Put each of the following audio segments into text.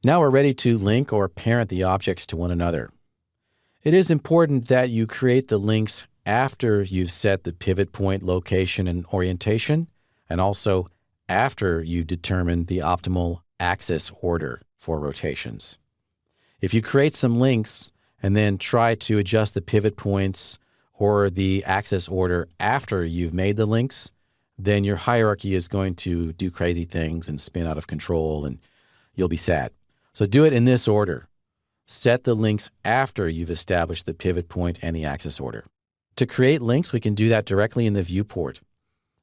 Now we're ready to link or parent the objects to one another. It is important that you create the links after you've set the pivot point location and orientation, and also after you determine the optimal axis order for rotations. If you create some links and then try to adjust the pivot points or the axis order after you've made the links, then your hierarchy is going to do crazy things and spin out of control, and you'll be sad. So do it in this order. Set the links after you've established the pivot point and the axis order. To create links, we can do that directly in the viewport.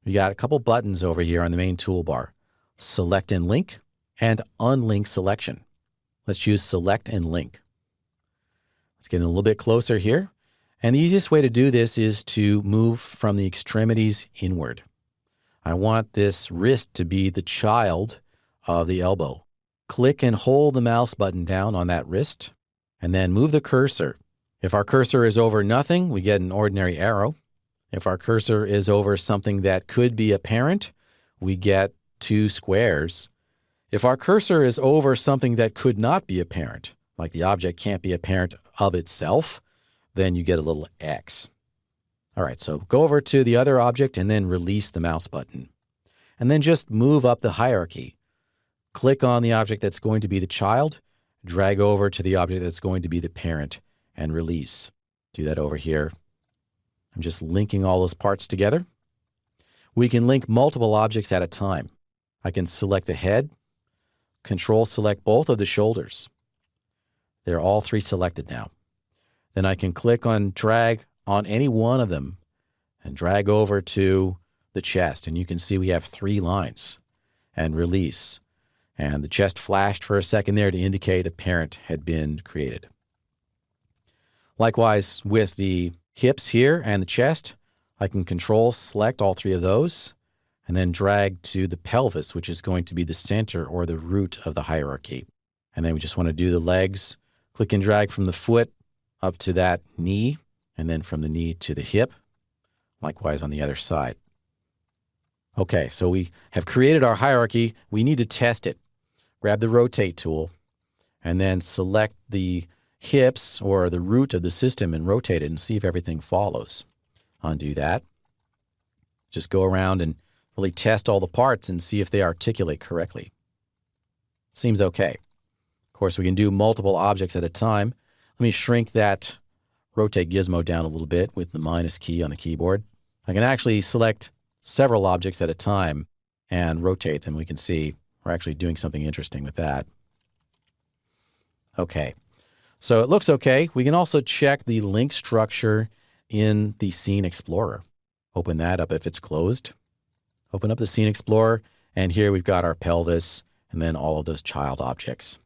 We got a couple buttons over here on the main toolbar. Select and link and unlink selection. Let's choose select and link. Let's get a little bit closer here. And the easiest way to do this is to move from the extremities inward. I want this wrist to be the child of the elbow. Click and hold the mouse button down on that wrist, and then move the cursor. If our cursor is over nothing, we get an ordinary arrow. If our cursor is over something that could be a parent, we get 2 squares. If our cursor is over something that could not be a parent, like the object can't be a parent of itself, then you get a little X. All right, so go over to the other object and then release the mouse button. And then just move up the hierarchy. Click on the object that's going to be the child, drag over to the object that's going to be the parent, and release. Do that over here. I'm just linking all those parts together. We can link multiple objects at a time. I can select the head, Control select both of the shoulders. They're all 3 selected now. Then I can click on drag on any one of them and drag over to the chest. And you can see we have 3 lines, and release. And the chest flashed for a second there to indicate a parent had been created. Likewise, with the hips here and the chest, I can Control select all 3 of those and then drag to the pelvis, which is going to be the center or the root of the hierarchy. And then we just want to do the legs. Click and drag from the foot up to that knee, and then from the knee to the hip. Likewise on the other side. Okay, so we have created our hierarchy. We need to test it. Grab the rotate tool and then select the hips or the root of the system and rotate it and see if everything follows. Undo that. Just go around and really test all the parts and see if they articulate correctly. Seems okay. Of course, we can do multiple objects at a time. Let me shrink that rotate gizmo down a little bit with the minus key on the keyboard. I can actually select several objects at a time and rotate them. We can see we're actually doing something interesting with that. Okay, so it looks okay. We can also check the link structure in the Scene Explorer. Open that up if it's closed. Open up the Scene Explorer, and here we've got our pelvis and then all of those child objects.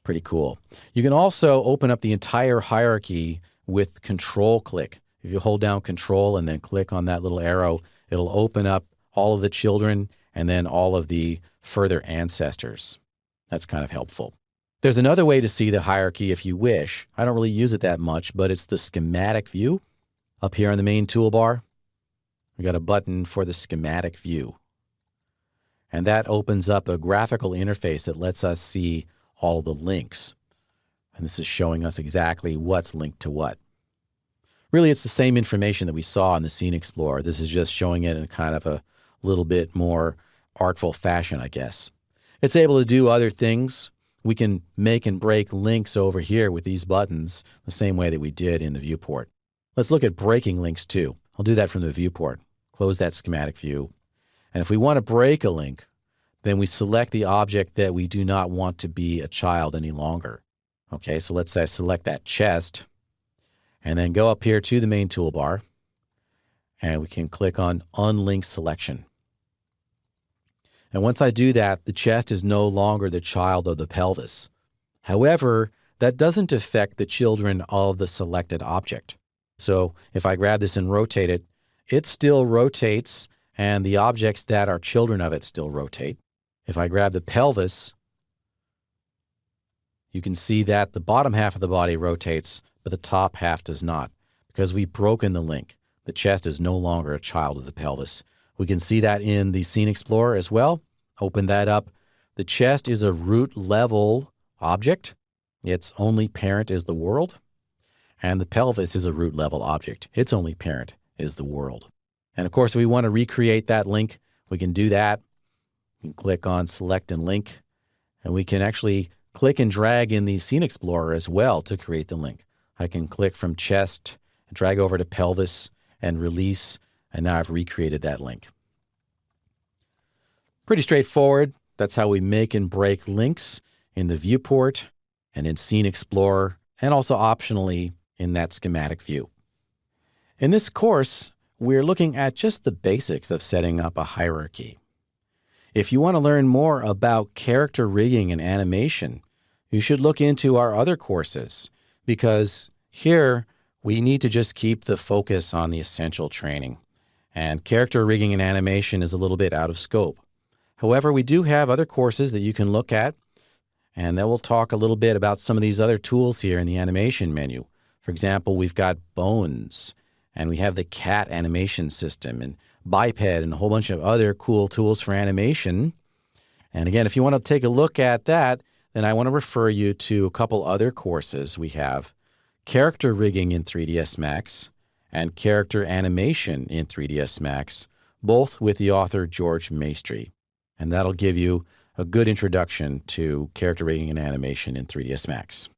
Pretty cool. You can also open up the entire hierarchy with Control click. If you hold down Control and then click on that little arrow, it'll open up all of the children and then all of the further ancestors. That's kind of helpful. There's another way to see the hierarchy if you wish. I don't really use it that much, but it's the schematic view. Up here on the main toolbar, we got a button for the schematic view. And that opens up a graphical interface that lets us see all of the links. And this is showing us exactly what's linked to what. Really, it's the same information that we saw in the Scene Explorer. This is just showing it in kind of a little bit more artful fashion, I guess. It's able to do other things. We can make and break links over here with these buttons the same way that we did in the viewport. Let's look at breaking links too. I'll do that from the viewport. Close that schematic view. And if we want to break a link, then we select the object that we do not want to be a child any longer. Okay, so let's say I select that chest and then go up here to the main toolbar and we can click on Unlink Selection. And once I do that, the chest is no longer the child of the pelvis. However, that doesn't affect the children of the selected object. So if I grab this and rotate it, it still rotates and the objects that are children of it still rotate. If I grab the pelvis, you can see that the bottom half of the body rotates, but the top half does not, because we've broken the link. The chest is no longer a child of the pelvis. We can see that in the Scene Explorer as well. Open that up The chest is a root level object. Its only parent is the world. And the pelvis is a root level object. Its only parent is the world. And of course, if we want to recreate that link, we can do that. We can click on Select and Link, and we can actually click and drag in the Scene Explorer as well to create the link. I can click from chest, drag over to pelvis, and release, and now I've recreated that link. Pretty straightforward. That's how we make and break links in the viewport and in Scene Explorer, and also optionally in that schematic view. In this course, we're looking at just the basics of setting up a hierarchy. If you want to learn more about character rigging and animation, you should look into our other courses, because here we need to just keep the focus on the essential training, and character rigging and animation is a little bit out of scope. However, we do have other courses that you can look at, and then we'll talk a little bit about some of these other tools here in the animation menu. For example, we've got Bones, and we have the CAT animation system, and Biped, and a whole bunch of other cool tools for animation. And again, if you want to take a look at that, then I want to refer you to a couple other courses we have. Character rigging in 3ds Max and character animation in 3ds Max, both with the author George Maestri. And that'll give you a good introduction to character rigging and animation in 3ds Max.